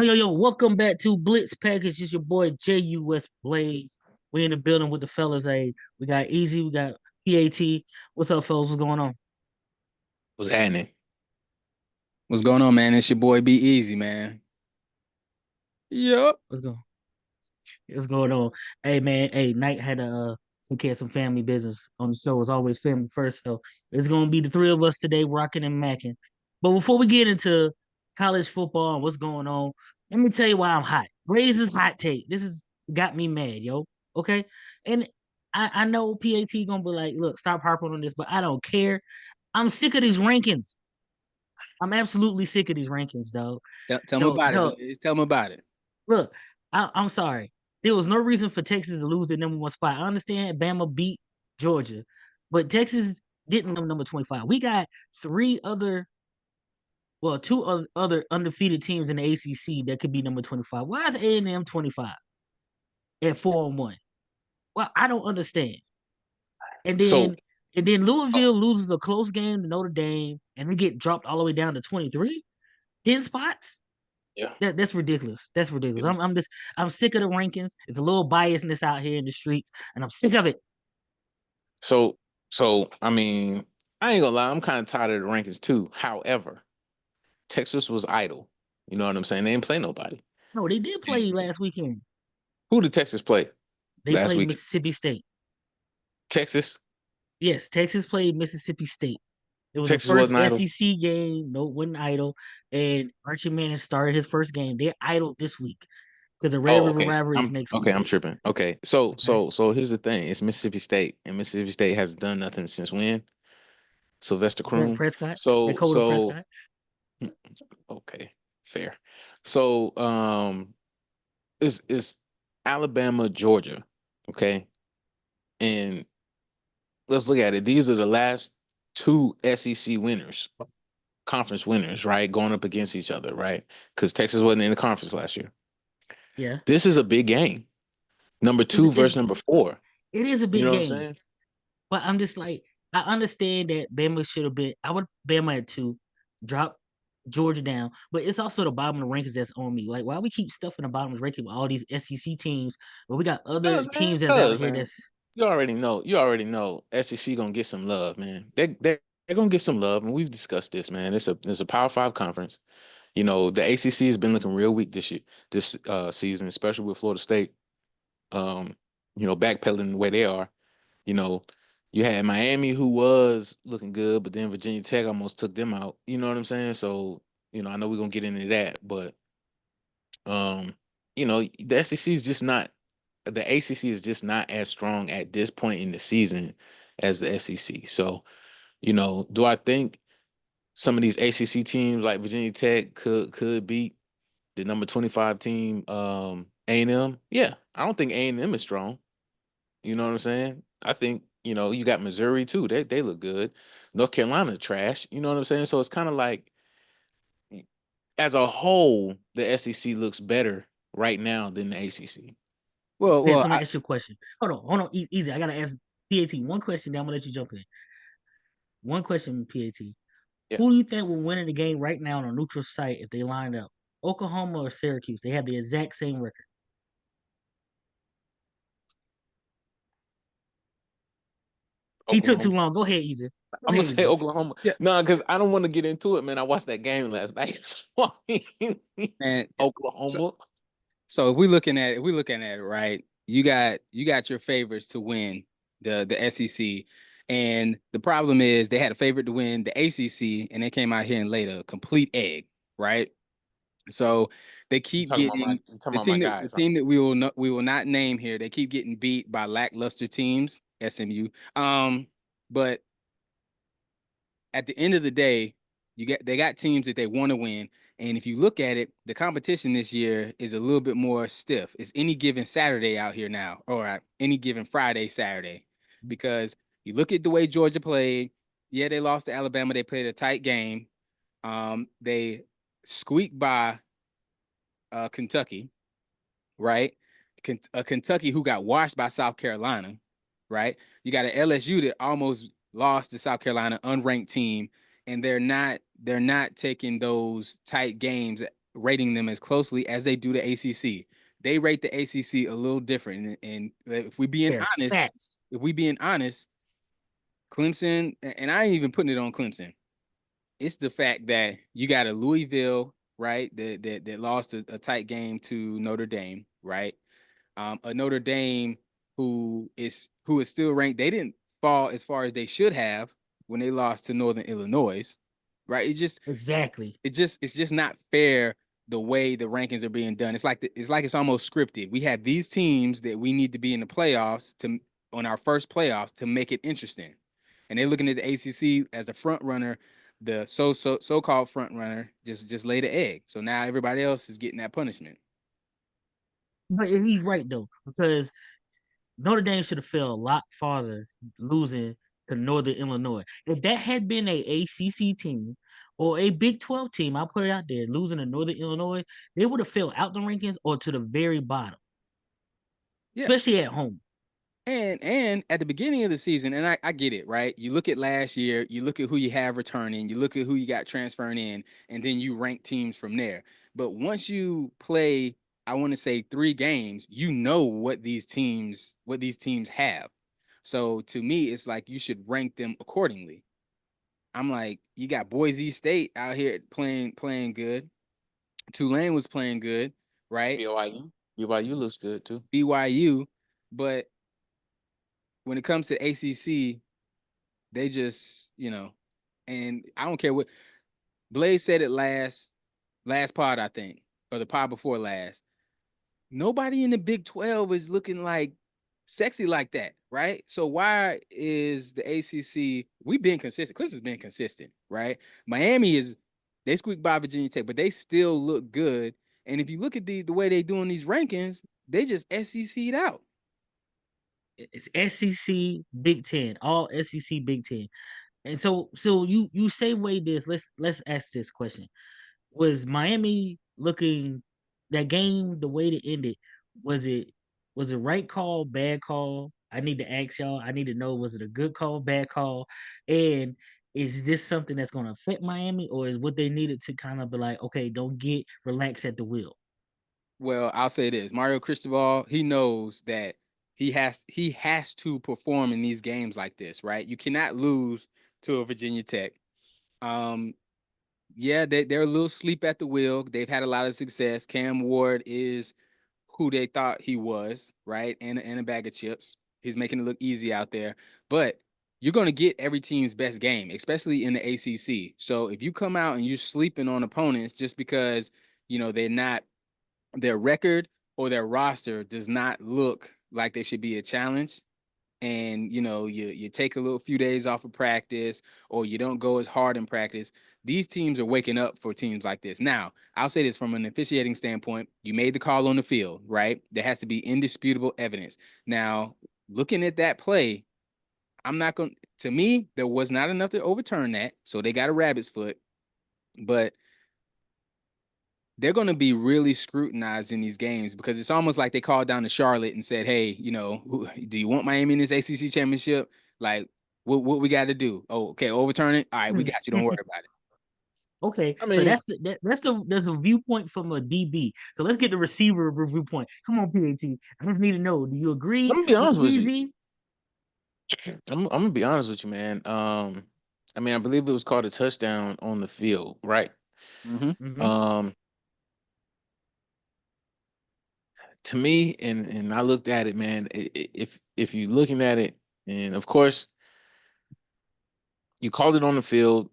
Yo, welcome back to Blitz Package. It's your boy JUS Blaze. We in the building with the fellas. Hey, we got Easy, we got PAT. What's up, fellas? What's going on? Was happening. What's going on, man? It's your boy Be Easy, man. Yup. What's going What's going on? Hey man, hey, Knight had to take care of some family business on the show. As always, family first. So it's gonna be the three of us today rocking and macking. But before we get into college football and what's going on, let me tell you why I'm hot. Blaze's hot take. This has got me mad, yo. Okay. And I know PAT gonna be like, look, stop harping on this, but I don't care. I'm sick of these rankings. I'm absolutely sick of these rankings, though. Tell me Yo, about it, no, Blaze. Tell me about it. look, I'm sorry. There was no reason for Texas to lose the number one spot. I understand Bama beat Georgia, but Texas didn't number 25. We got two other undefeated teams in the ACC that could be number 25. Why is A&M 25 at 4-1? Well, I don't understand. And So, then and then uh, Louisville loses a close game to Notre Dame, and they get dropped all the way down to 23, 10 spots. yeah. That's ridiculous. That's ridiculous. I'm sick of the rankings. It's a little biasness out here in the streets, and I'm sick of it. So, I mean, I ain't gonna lie, I'm kind of tired of the rankings too. However, Texas was idle. You know what I'm saying? They didn't play nobody. No, they did play And last weekend. who did Texas play They last played week? Mississippi State. Texas. Yes, Texas played Mississippi State. It was the Texas first wasn't idle. SEC game. No, wasn't idle. And Archie Manning started his first game. They're idle this week because the Red Oh, River okay. rivalry is next week. I'm tripping. Okay. So, Okay. here's the thing. It's Mississippi State, and Mississippi State has done nothing since when? Sylvester Dak Croom. Prescott, So, Dakota Prescott. hmm, okay, fair. So, it's Alabama, Georgia. Okay. And let's look at it. These are the last two SEC winners, conference winners, right? Going up against each other, right? Because Texas wasn't in the conference last year. Yeah. This is a big game. Number It's, two versus it's, number four. it is a You big know what I'm game. saying? But I'm just like, I understand that Bama should have been. I would Bama at two, drop Georgia down. But it's also the bottom of the rankings that's on me. Like, why we keep stuff in the bottom of the ranking with all these SEC teams, but we got other teams that's out Cause here man, that's you already know SEC gonna get some love, man. They're gonna get some love, and we've discussed this, man. It's a Power Five conference. You know, the ACC has been looking real weak this year, this season, especially with Florida State. Um, backpedaling the way they are. You know, you had Miami who was looking good, but then Virginia Tech almost took them out. You know what I'm saying? So, I know we're gonna get into that, but um, the SEC is just not the ACC is just not as strong at this point in the season as the SEC. So, do I think some of these ACC teams like Virginia Tech could beat the number 25 team, A&M? Yeah, I don't think A&M is strong. You know what I'm saying? I think, you got Missouri too. They look good. North Carolina trash. You know what I'm saying? So it's kind of like as a whole, the SEC looks better right now than the ACC. Well, okay. well, So let me I, ask you a question. Hold on, easy. I gotta ask PAT one question. Then I'm gonna let you jump in. One question, PAT. Yeah. Who do you think will win in the game right now on a neutral site if they line up? Oklahoma or Syracuse? They have the exact same record. He took too Oklahoma. long. Go ahead, Easy. Go I'm gonna ahead, say Easy. Oklahoma. yeah, No, because I don't want to get into it, man. I watched that game last night. So, man. So, Oklahoma. so if we looking at it, right, you got your favorites to win the SEC, and the problem is they had a favorite to win the ACC, and they came out here and laid a complete egg, right? So they keep getting You talking about my the guys, right? team that we will not name here. They keep getting beat by lackluster teams, SMU. But at the end of the day, they got teams that they want to win. And if you look at it, the competition this year is a little bit more stiff. It's any given Saturday out here now, or any given Friday, Saturday, because you look at the way Georgia played. Yeah, they lost to Alabama. They played a tight game. They squeaked by Kentucky, right? Kentucky who got washed by South Carolina, right? You got an LSU that almost lost to South Carolina, unranked team, and they're not taking those tight games rating them as closely as they do the ACC. They rate the ACC a little different, and if we being Fair honest, facts. if we being honest, Clemson, and I ain't even putting it on Clemson. It's the fact that you got a Louisville, right, that lost a tight game to Notre Dame, right? A Notre Dame who is still ranked. They didn't fall as far as they should have when they lost to Northern Illinois, right? Exactly. It's just not fair the way the rankings are being done. It's almost scripted. We have these teams that we need to be in the playoffs to on our first playoffs to make it interesting, and they're looking at the ACC as the front runner, the so called front runner, just laid the egg. So now everybody else is getting that punishment. But he's right though, because Notre Dame should have fell a lot farther losing to Northern Illinois. If that had been a ACC team or a Big 12 team, I'll put it out there, losing to Northern Illinois, they would have fell out the rankings or to the very bottom, Yeah, especially at home. and at the beginning of the season, and I get it, right? You look at last year, you look at who you have returning, you look at who you got transferring in, and then you rank teams from there. But once you play, I want to say 3 games, you know what these teams have. So to me, it's like you should rank them accordingly. I'm like, you got Boise State out here playing good. Tulane was playing good, right? BYU looks good too. BYU, but when it comes to ACC, they just, and I don't care what Blaze said it last pod, I think, or the pod before last. Nobody in the Big 12 is looking like sexy like that, right? So why is the ACC? We've been consistent. Clemson's been consistent, right? Miami is they squeaked by Virginia Tech, but they still look good. And if you look at the way they doing these rankings, they just SEC'd out. It's SEC Big Ten, all SEC Big Ten. And so you say way this. Let's ask this question. Was Miami looking that game the way it ended? Was it was it right call, bad call? I need to ask y'all. I need to know, was it a good call, bad call? And is this something that's going to affect Miami, or is what they needed to kind of be like, okay, don't get relaxed at the wheel? Well, I'll say this: Mario Cristobal, he knows that he has to perform in these games like this, right? You cannot lose to a Virginia Tech. Um, yeah, they're a little sleep at the wheel. They've had a lot of success. Cam Ward is who they thought he was, right? And a bag of chips. He's making it look easy out there. But you're going to get every team's best game, especially in the ACC. So if you come out and you're sleeping on opponents just because, they're not their record or their roster does not look like they should be a challenge, and you take a little few days off of practice, or you don't go as hard in practice, these teams are waking up for teams like this. Now, I'll say this from an officiating standpoint: you made the call on the field, right? There has to be indisputable evidence. Now, looking at that play, I'm not going to me, there was not enough to overturn that, so they got a rabbit's foot. But they're going to be really scrutinized in these games, because it's almost like they called down to Charlotte and said, "Hey, do you want Miami in this ACC championship? Like, what we got to do? Oh, okay, overturn it. All right, we got you. Don't worry about it." Okay, I so mean, there's a viewpoint from a DB. So let's get the receiver viewpoint. Come on, PAT. I just need to know. Do you agree I'm gonna be with honest with you. Easy? I'm gonna be honest with you, man. I mean, I believe it was called a touchdown on the field, right? Mm-hmm. Mm-hmm. Um, to me, and I looked at it, man. If you're looking at it, and of course you called it on the field,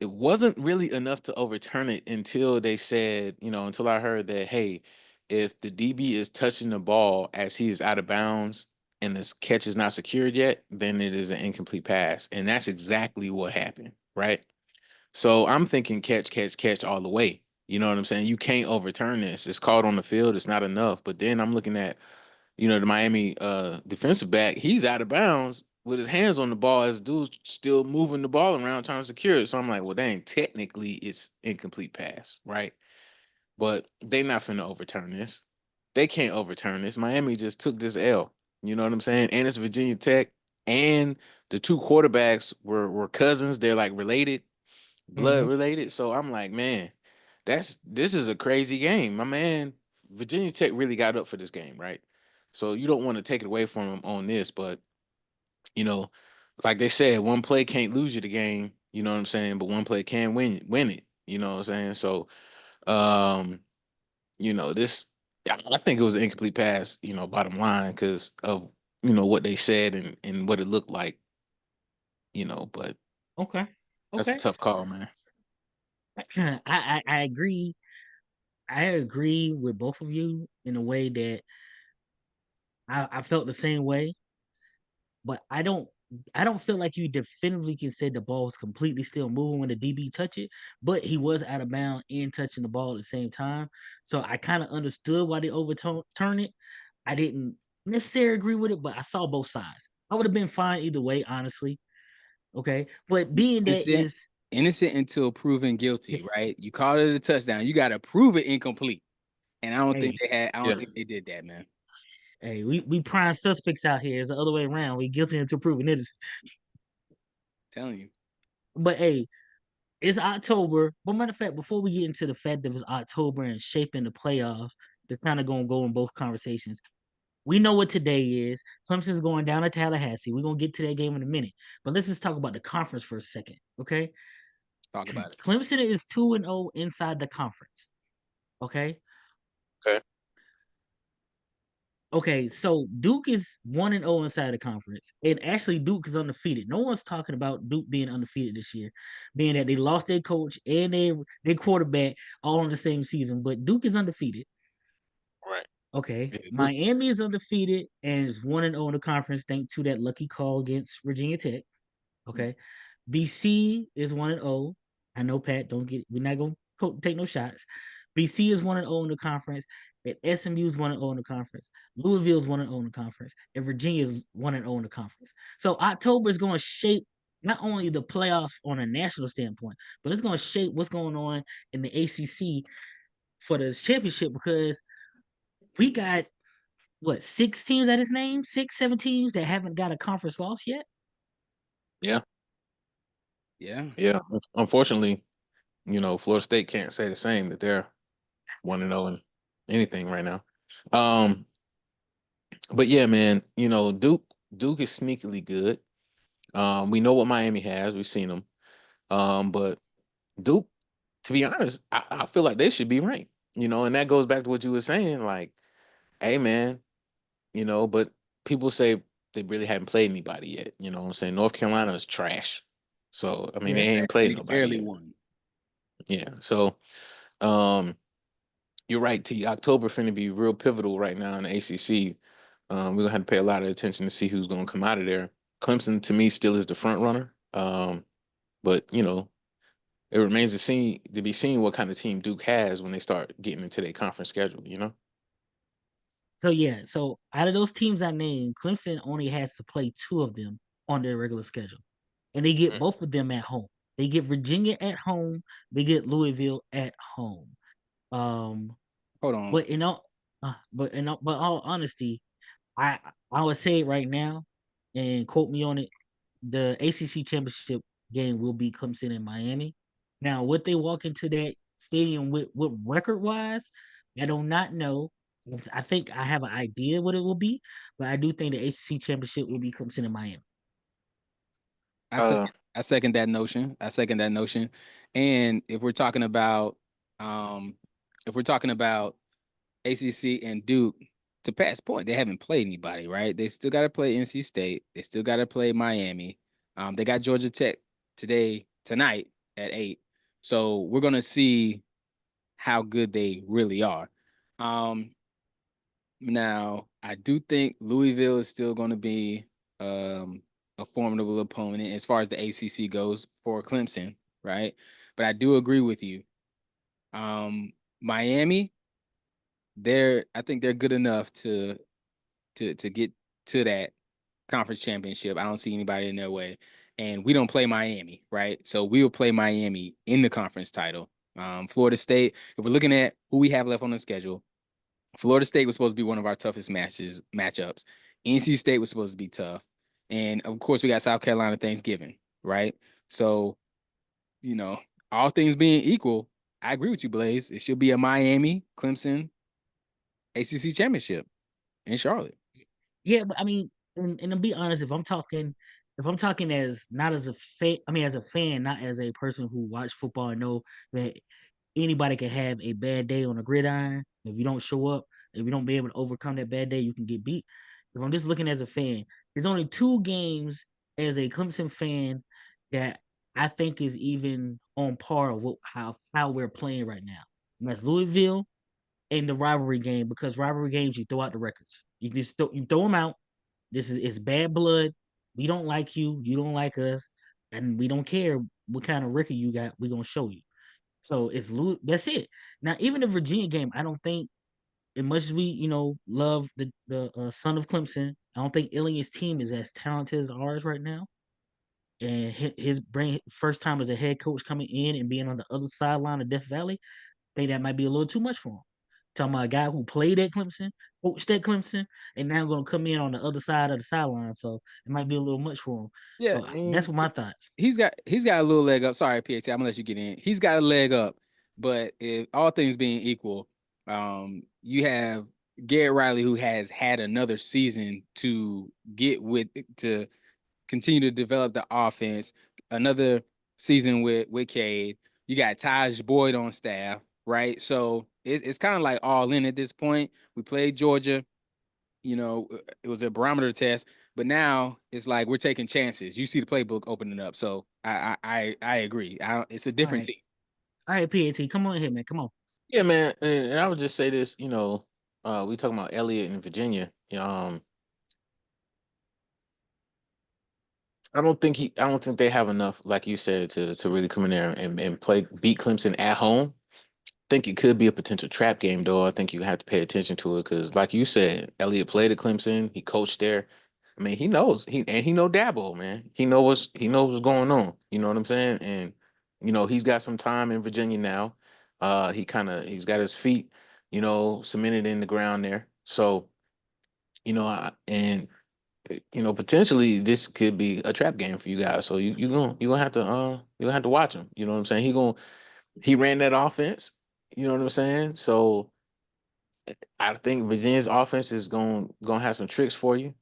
it wasn't really enough to overturn it until they said, until I heard that, hey, if the DB is touching the ball as he is out of bounds and this catch is not secured yet, then it is an incomplete pass. And that's exactly what happened, right? So I'm thinking catch, catch, catch all the way. You know what I'm saying? You can't overturn this. It's called on the field. It's not enough. But then I'm looking at, the Miami defensive back. He's out of bounds with his hands on the ball as dude's still moving the ball around trying to secure it. So I'm like, well, dang, technically it's incomplete pass, right? But they not finna overturn this. They can't overturn this. Miami just took this L. You know what I'm saying? And it's Virginia Tech, and the two quarterbacks were cousins. They're like related, blood Mm-hmm. related. So I'm like, man, this is a crazy game. My man, Virginia Tech really got up for this game, right? So you don't want to take it away from them on this, but you know, like they said, one play can't lose you the game, you know what I'm saying? But one play can win it, you know what I'm saying? So um, this I think it was an incomplete pass, bottom line, because of what they said and what it looked like, but Okay. that's a Okay. tough call, man. I agree. I agree with both of you in a way that I felt the same way, but I don't feel like you definitively can say the ball was completely still moving when the DB touch it, but he was out of bounds and touching the ball at the same time. So I kind of understood why they overturn it. I didn't necessarily agree with it, but I saw both sides. I would have been fine either way, honestly. Okay. But being that Innocent, is innocent until proven guilty, yes, right? You called it a touchdown. You got to prove it incomplete. And I don't think hey, they had. I don't Yeah. think they did that, man. hey, we prime suspects out here. It's the other way around. We guilty until proven innocent. Telling you. But hey, it's October. But matter of fact, before we get into the fact that it's October and shaping the playoffs, they're kind of gonna go in both conversations. We know what today is. Clemson's going down to Tallahassee. We're gonna get to that game in a minute. But let's just talk about the conference for a second. Okay. Talk about it. Clemson is 2-0 inside the conference. Okay. Okay. Okay, so Duke is 1-0 inside the conference. And actually Duke is undefeated. No one's talking about Duke being undefeated this year, being that they lost their coach and their quarterback all in the same season. But Duke is undefeated. Right. Okay. Yeah, Duke. Miami is undefeated and is 1-0 in the conference thanks to that lucky call against Virginia Tech. Mm. Okay. BC is 1-0. I know Pat, don't get we're not gonna take no shots. BC is 1-0 in the conference, and SMU is 1-0 in the conference. Louisville is 1-0 in the conference, and Virginia is 1-0 in the conference. So October is going to shape not only the playoffs on a national standpoint, but it's going to shape what's going on in the ACC for the championship because we got what 6 teams at his name, 6, 7 teams that haven't got a conference loss yet. Yeah. Yeah. Yeah. Unfortunately, Florida State can't say the same that they're 1-0 in anything right now. Um, but yeah, man, Duke is sneakily good. We know what Miami has. We've seen them. But Duke, to be honest, I feel like they should be ranked. And that goes back to what you were saying. Like, hey, man, but people say they really haven't played anybody yet. You know what I'm saying? North Carolina is trash. So, I mean, they Yeah. ain't played And he nobody barely yet. won. Yeah. So, um, you're right, T. October finna be real pivotal right now in the ACC. We're gonna have to pay a lot of attention to see who's gonna come out of there. Clemson, to me, still is the front runner. But it remains to be seen what kind of team Duke has when they start getting into their conference schedule. So yeah, so out of those teams I named, Clemson only has to play 2 of them on their regular schedule, and they get Mm. both of them at home. They get Virginia at home. They get Louisville at home. Um, Hold on. but all honesty, I I would say it right now, and quote me on it. The ACC championship game will be Clemson in Miami. Now, what they walk into that stadium with record wise, I do not know. I think I have an idea what it will be, but I do think the ACC championship will be Clemson in Miami. I Uh, second. I second that notion. I second that notion. And um, if we're talking about ACC and Duke, to Pat's point, they haven't played anybody, right? They still got to play NC State. They still got to play Miami. They got Georgia Tech tonight at 8. So we're gonna see how good they really are. Um, Now I do think Louisville is still going to be a formidable opponent as far as the ACC goes for Clemson, right? But I do agree with you. Miami, I think they're good enough to get to that conference championship. I don't see anybody in their way. And we don't play Miami, right? So we'll play Miami in the conference title. Florida State, if we're looking at who we have left on the schedule, Florida State was supposed to be one of our toughest matchups. NC State was supposed to be tough. And of course, we got South Carolina Thanksgiving, right? So, you know, all things being equal, I agree with you, Blaze. It should be a Miami Clemson ACC championship in Charlotte. Yeah, but I mean, and to be honest, if I'm talking as not as a fan, I mean as a fan, not as a person who watch football and know that anybody can have a bad day on the gridiron. If you don't show up, if you don't be able to overcome that bad day, you can get beat. If I'm just looking as a fan, there's only two games as a Clemson fan that I think is even on par with how we're playing right now. And that's Louisville in the rivalry game, because rivalry games you throw out the records. You just you throw them out. This is it's bad blood. We don't like you. You don't like us, and we don't care what kind of record you got. We're gonna show you. So that's it. Now, even the Virginia game, I don't think, as much as we love the son of Clemson, I don't think Ilian's team is as talented as ours right now. And his brain first time as a head coach coming in and being on the other sideline of Death Valley, I think that might be a little too much for him. Talking about a guy who played at Clemson, coached at Clemson, and now going to come in on the other side of the sideline. So it might be a little much for him. Yeah, So I that's mean, what my thoughts. he's got a little leg up. Sorry, PAT, I'm gonna let you get in. He's got a leg up, but if all things being equal, you have Garrett Riley who has had another season to get with to continue to develop the offense. Another season with Cade. You got Taj Boyd on staff, right? So it's kind of like all in at this point. We played Georgia. It was a barometer test, but now it's like we're taking chances. You see the playbook opening up, so I agree. It's a All different right. team. All right, PAT, come on here, man. Come on. Yeah, man, and I would just say this, we talking about Elliott in Virginia. I don't think they have enough, like you said, to really come in there and play beat Clemson at home. Think it could be a potential trap game, though. I think you have to pay attention to it because, like you said, Elliott played at Clemson. He coached there. I mean, he know Dabo, man. He knows what's going on. You know what I'm saying? And he's got some time in Virginia now. He's got his feet, cemented in the ground there. So potentially this could be a trap game for you guys. So you gonna have to watch him. You know what I'm saying? He ran that offense. You know what I'm saying? So I think Virginia's offense is gonna have some tricks for you,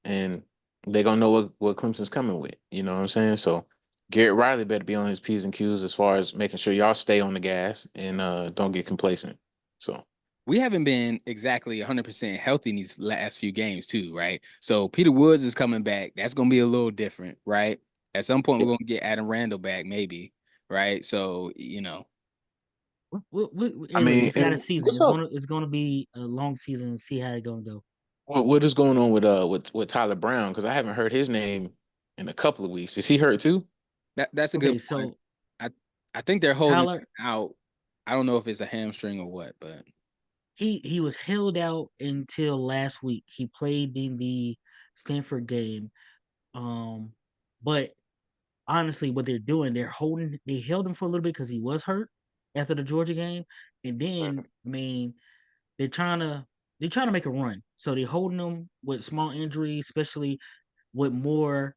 and they're gonna know what Clemson's coming with. You know what I'm saying? So Garrett Riley better be on his P's and Q's as far as making sure y'all stay on the gas and don't get complacent. So We haven't been exactly 100% healthy in these last few games, too, right? So Peter Woods is coming back. That's going to be a little different, right? At some point, we're going to get Adam Randall back, maybe, right? So, I Hey, look, mean, it's got a and season. what's up? It's gonna be a long season and see how it's gonna go. What is going on with Tyler Brown? Because I haven't heard his name in a couple of weeks. Is he hurt too? that's a good Okay, point. so I I think they're holding Tyler, him out. I don't know if it's a hamstring or what, but he was held out until last week. He played in the Stanford game. Um, but honestly, what they're doing, they held him for a little bit because he was hurt after the Georgia game, and then I mean they're trying to make a run, so they're holding him with small injuries, especially with more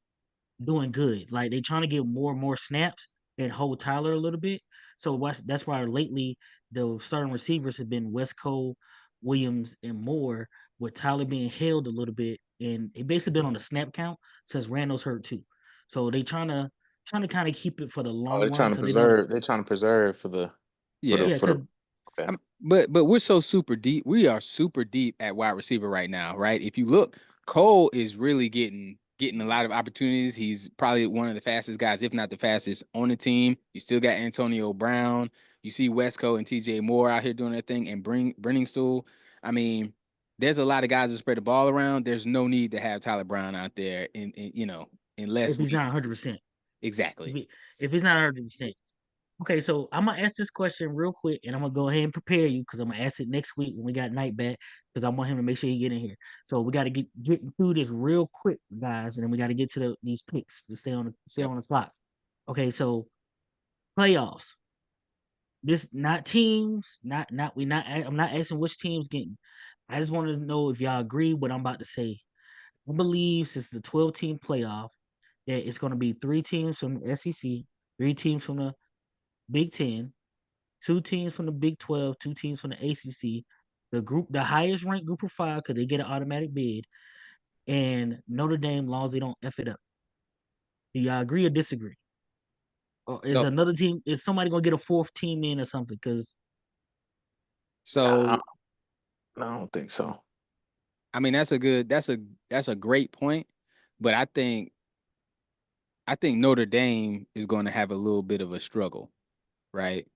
doing good. Like they trying to get more and more snaps and hold Tyler a little bit. So that's why lately the starting receivers have been West Cole, Williams, and Moore, with Tyler being held a little bit, and he basically been on the snap count since Randall's hurt too. So they trying to kind of keep it for the Oh, long run because they know, they're trying to preserve for the yeah. yeah, for the because okay. But we're so super deep. We are super deep at wide receiver right now, right? If you look, Cole is really getting a lot of opportunities. He's probably one of the fastest guys, if not the fastest, on the team. You still got Antonio Brown. You see Westco and TJ Moore out here doing their thing, and Brenning Stool. I mean, there's a lot of guys that spread the ball around. There's no need to have Tyler Brown out there, unless if he's we not 100%, if exactly. he, if he's not 100%. Okay, so I'm gonna ask this question real quick, and I'm gonna go ahead and prepare you because I'm gonna ask it next week when we got Night back because I want him to make sure he get in here. So we got to get through this real quick, guys, and then we got to get to these picks to stay Yep. on the clock. Okay, so playoffs. This not teams, not we not. I'm not asking which teams getting. I just want to know if y'all agree what I'm about to say. I believe since the 12-team playoff that it's gonna be 3 teams from the SEC, 3 teams from the Big Ten, 2 teams from the Big 12, 2 teams from the ACC, the highest ranked group of 5 because they get an automatic bid, and Notre Dame long as they don't f it up. Do y'all agree or disagree? Or is So, another team? Is somebody gonna get a fourth team in or something? Because I, so I don't think so. I mean that's a great point, but I think Notre Dame is going to have a little bit of a struggle, right?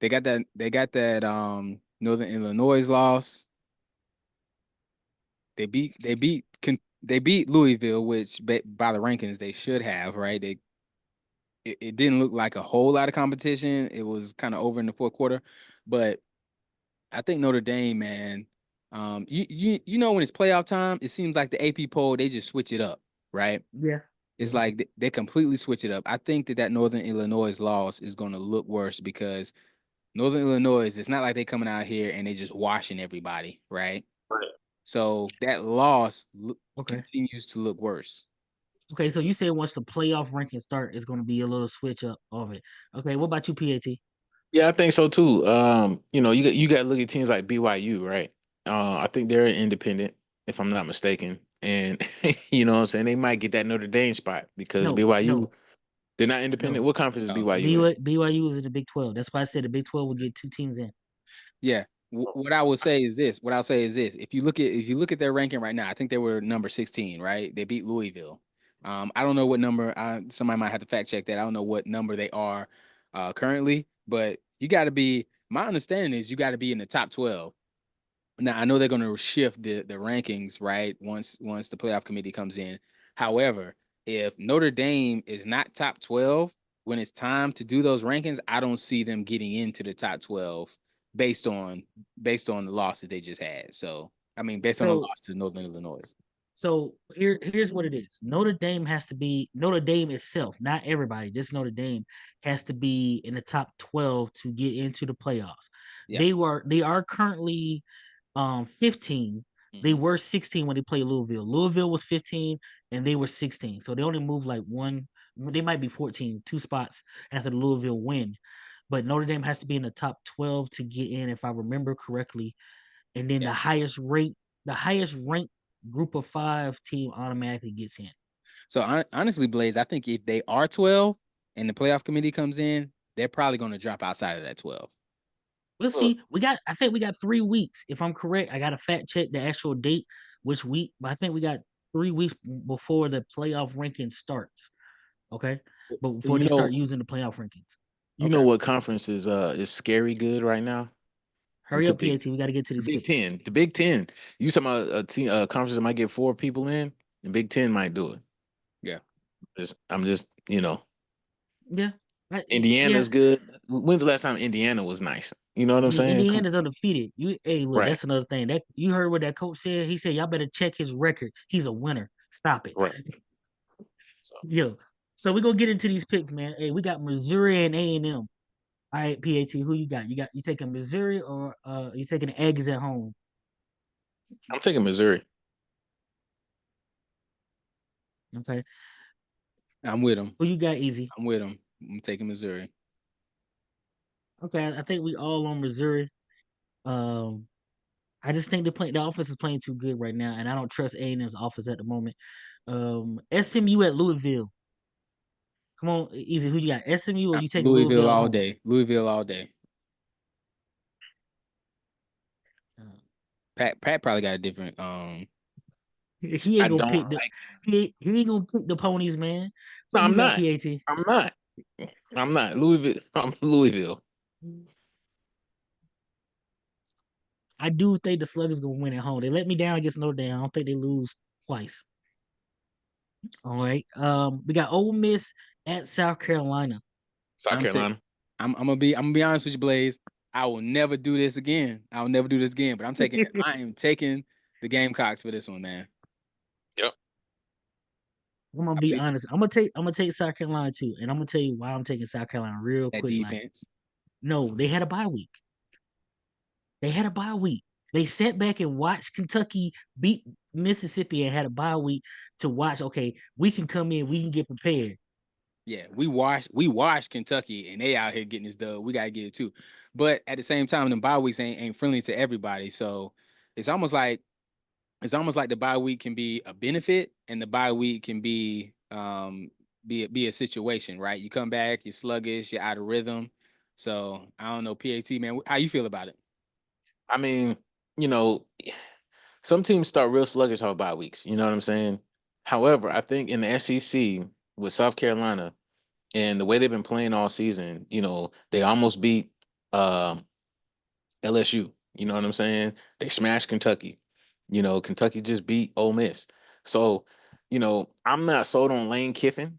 They got that Northern Illinois loss. They beat Louisville, which by the rankings they should have, right? It didn't look like a whole lot of competition. It was kind of over in the fourth quarter, but I think Notre Dame, man, you know when it's playoff time, it seems like the AP poll they just switch it up, right? yeah, It's yeah. like they completely switch it up. I think that Northern Illinois loss is going to look worse because Northern Illinois, it's not like they coming out here and they just washing everybody, right? Right. So that loss Okay. continues to look worse. Okay, so you said once the playoff ranking start, it's going to be a little switch up of it. Okay, what about you, PAT? Yeah, I think so too. You got to look at teams like BYU, right? I think they're independent, if I'm not mistaken, and you know what I'm saying they might get that Notre Dame spot because No, BYU no, they're not independent. no. What conference is No. BYU in? BYU is in the Big 12. That's why I said the Big 12 will get 2 teams in. Yeah. What I would say is this. What I'll say is this. If you look at their ranking right now, I think they were number 16, right? They beat Louisville. I don't know what number. Somebody might have to fact check that. I don't know what number they are currently, but you got to be. My understanding is you got to be in the top 12. Now I know they're going to shift the rankings right once the playoff committee comes in. However, if Notre Dame is not top 12 when it's time to do those rankings, I don't see them getting into the top 12 based on the loss that they just had. So I mean, based on the So loss to Northern Illinois. here's what it is. Notre Dame has to be Notre Dame itself, not everybody. Just Notre Dame has to be in the top 12 to get into the playoffs. Yeah. They are currently 15. They Mhm. were 16 when they played Louisville. Louisville was 15 and they were 16. So they only moved like one, they might be 14, 2 spots after the Louisville win. But Notre Dame has to be in the top 12 to get in, if I remember correctly. And then Yeah. the highest ranked group of 5 team automatically gets in. So honestly, Blaze, I think if they are 12 and the playoff committee comes in, they're probably going to drop outside of that 12. We'll Look, see. I think we got 3 weeks. If I'm correct, I got to fact check the actual date, which week, but I think we got 3 weeks before the playoff ranking starts. Okay. But before you they start know, using the playoff rankings. you know Okay. what conference is scary good right now? Hurry To up, pick PAT. We got to get to the these Big picks. Ten. The Big Ten. You talking about a conference that might get 4 people in? The Big Ten might do it. Yeah. I'm just Yeah. Yeah. Indiana's good. When's the last time Indiana was nice? You know what I I'm mean, saying? Come Indiana's undefeated. Look, right, that's another thing. That you heard what that coach said. He said, "Y'all better check his record. He's a winner. Stop it." right. So Yo. So we're gonna get into these picks, man. Hey, we got Missouri and A&M. All right, PAT, who you got? You taking Missouri or you taking the Aggies at home? I'm taking Missouri. Okay. I'm with them. Who you got, Easy? I'm with them. I'm taking Missouri. Okay, I think we all on Missouri. Um, I just think the offense is playing too good right now, and I don't trust A&M's offense at the moment. SMU at Louisville. Come on, Easy. Who you got? SMU or you taking Louisville Louisville at all home? day. Louisville all day. Uh, Pat probably got a different he I ain't gonna don't pick the like. he ain't gonna pick the ponies, man. No, Who you I'm got, not. PAT? I'm not. I'm not. Louisville. I'm Louisville. I do think the Sluggers gonna win at home. They let me down against Notre Dame. I don't think they lose twice. All right. We got Ole Miss at South Carolina. South I'm taking Carolina. I'm gonna be honest with you, Blaze. I will never do this again. I will never do this again. But I am taking the Gamecocks for this one, man. Yep. I'm gonna I be believe honest. I'm gonna take South Carolina too, and I'm gonna tell you why I'm taking South Carolina real that quick. Like, defense. no, they had a bye week. They had a bye week. They sat back and watched Kentucky beat Mississippi and had a bye week to watch. Okay, we can come in, we can get prepared. Yeah, we washed Kentucky, and they out here getting this dub. We gotta get it too. But at the same time, the bye weeks ain't friendly to everybody. So it's almost like the bye week can be a benefit, and the bye week can be a situation, right? You come back, you're sluggish, you're out of rhythm. So I don't know, PAT man, how you feel about it? I mean, you know, some teams start real sluggish on bye weeks. You know what I'm saying? However, I think in the SEC with South Carolina and the way they've been playing all season, they almost beat um, LSU. You know what I'm saying? They smashed Kentucky. Kentucky just beat Ole Miss. So, I'm not sold on Lane Kiffin.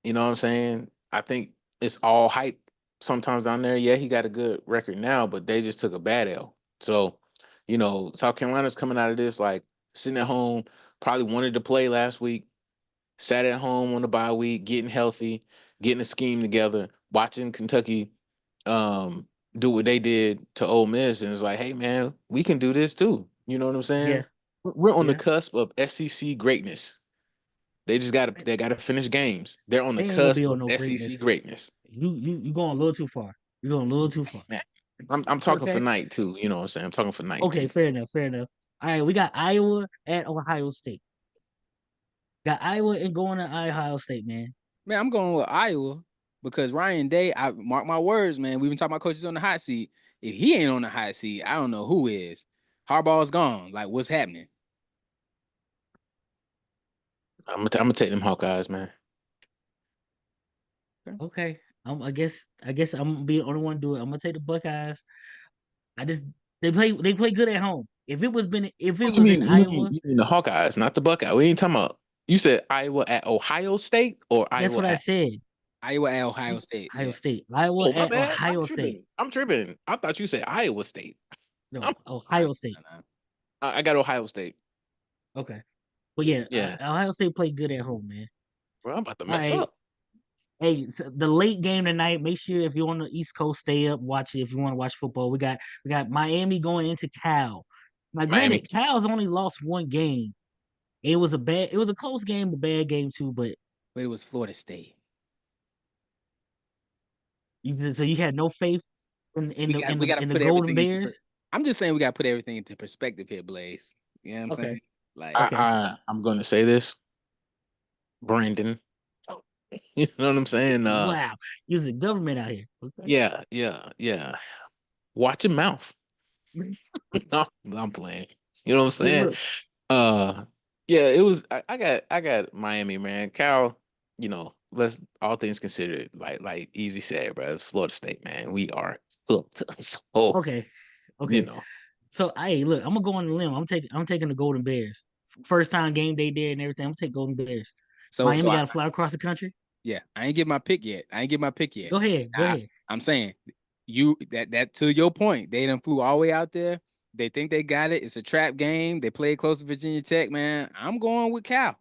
You know what I'm saying? I think it's all hype sometimes down there. Yeah, he got a good record now, but they just took a bad L. So, South Carolina's coming out of this like sitting at home, probably wanted to play last week, sat at home on the bye week, getting healthy, getting a scheme together, watching Kentucky um do what they did to Ole Miss, and it's like, hey man, we can do this too. You know what I'm Yeah, saying? We're on the yeah. cusp of SEC greatness. They gotta finish games. They're on the They ain't gonna be cusp on of no SEC greatness. greatness. You going a little too far. You're going a little too far. Man, I'm Matter of talking for fact, night too. You know what I'm saying? I'm talking for night okay, too. fair enough, fair enough. All right, we got Iowa at Ohio State. Got Iowa and going to Ohio State, man. Man, I'm going with Iowa because Ryan Day, I mark my words, man. We've been talking about coaches on the hot seat. If he ain't on the hot seat, I don't know who is. Harbaugh's gone. Like, what's happening? I'm gonna take them Hawkeyes, man. Okay. I guess I'm gonna be the only one to do it. I'm gonna take the Buckeyes. I just they play good at home. If it What you was in mean? Iowa, You mean the Hawkeyes, not the Buckeye? We ain't talking about. You said Iowa at Ohio State or that's Iowa what I at? said. Iowa at Ohio State. Ohio Yeah. State. Iowa Oh, my at bad. I'm Ohio State. tripping. I'm tripping. I thought you said Iowa State. No, I'm, Nah, Ohio State. nah, nah. I got Ohio State. Okay. But yeah, Yeah, Ohio State played good at home, man. bro, I'm about to All mess right. up. Hey, so the late game tonight. Make sure if you're on the East Coast, stay up, watch it. If you want to watch football, we got Miami going into Cal. Now, Miami. granted, Cal's only lost one game. It was a close game, a bad game too. But But it was Florida State. so you had no faith in We the got in we the got to in the put Golden everything into. Bears. I'm just saying we got to put everything into perspective here, Blaze. You know what I'm Okay, saying? Like, okay. I'm going to say this, Brandon. You know what I'm saying? Wow, using government out here. Okay. Yeah, yeah, yeah. Watch your mouth. No, I'm playing. You know what I'm Hey, saying? look. Uh, yeah, it was. I got Miami, man. Cal, let's all things considered, like Easy said, bro. It's Florida State, man. We are cooked. So, Okay, you okay. know, So, hey, look, I'm gonna go on the limb. I'm taking the Golden Bears. First time game day there and everything. I'm gonna take Golden Bears. so Miami I got to fly across the country. yeah, I ain't get my pick yet. Go ahead, go I, ahead. I'm saying that to your point, they done flew all the way out there. They think they got it. It's a trap game. They played close to Virginia Tech, man. I'm going with Cal.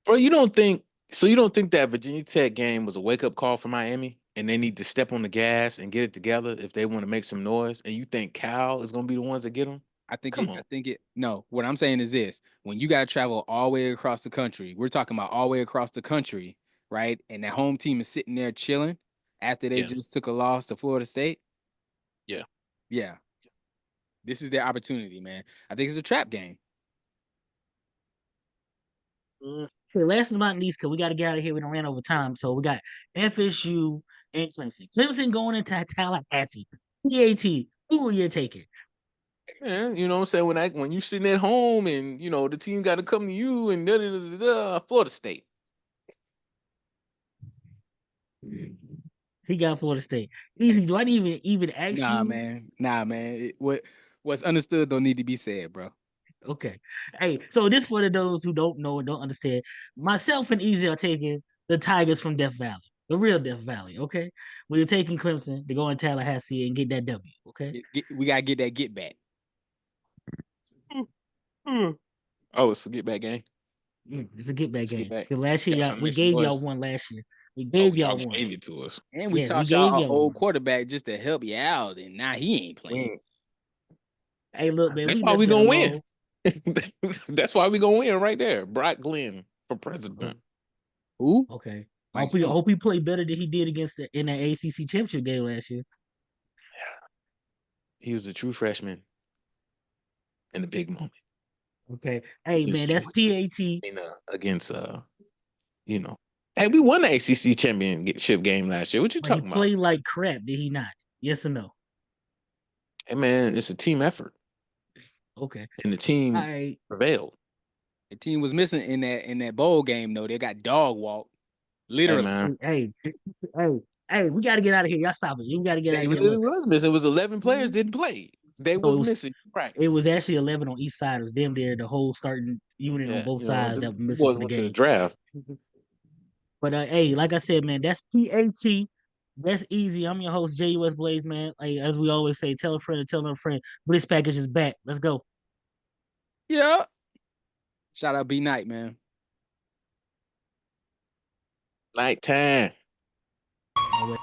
bro, you don't think that Virginia Tech game was a wake up call for Miami, and they need to step on the gas and get it together if they want to make some noise? And you think Cal is gonna be the ones that get them? Come I on. think it, no, what I'm saying is this when you got to travel all the way across the country, we're talking about all the way across the country, right? And that home team is sitting there chilling after they Yeah, just took a loss to Florida State. yeah. Yeah, this is their opportunity, man. I think it's a trap game. Mm, Okay, last but not least, because we got to get out of here. We don't ran over time, so we got FSU and Clemson. Clemson going into Tallahassee. PAT. Who are you taking? Man, you know what I'm saying? When you sitting at home and the team got to come to you and Florida State. He got Florida State. Easy. Do I even ask Nah, you? man. Nah, man. What's understood don't need to be said, bro. Okay. Hey, so this for those who don't know and don't understand. Myself and Easy are taking the Tigers from Death Valley, the real Death Valley. Okay, we're taking Clemson to go in Tallahassee and get that W. Okay, We gotta get that get back. Mm, mm. Oh, it's a get back game. it's a get back It's a get game. back. Because last year Y'all trying to we make some gave y'all noise. one last year. We Oh, gave y'all y'all one. gave it to us. And we Yes, we tossed gave y'all an y'all old one. quarterback just to help you out, and now he ain't We playing. ain't- Hey, look, man, That's we why left we that gonna win. alone. That's why we gonna win right there. Brock Glenn for Oh, president. Who? okay. I hope he played better than he did in the ACC championship game last year. He was a true freshman in the big moment. Okay, hey His man, that's choice PAT. against you know. Hey, we won the ACC championship game last year. What you But he talking about? played like crap, did he not? Yes or no? Hey man, it's a team effort, Okay, and the all team right. prevailed. The team was missing in that bowl game though. They got dog walked, Hey literally. man, Hey, hey, we got to get out of here. Y'all stop it. We got to get out they of here. really Look, was missing. It was 11 players didn't play. They so was missing. Right. it was actually 11 on each side. It was damn near the whole starting unit on Yeah. both sides The that were missing boys for the went to the game. draft. But hey, like I said, man, that's PAT. That's easy. I'm your host, JUS Blaze, man. Like, as we always say, tell a friend and tell a friend. Blitz package is back. Let's go. Yeah. Shout out B Knight, man. Nighttime. All right.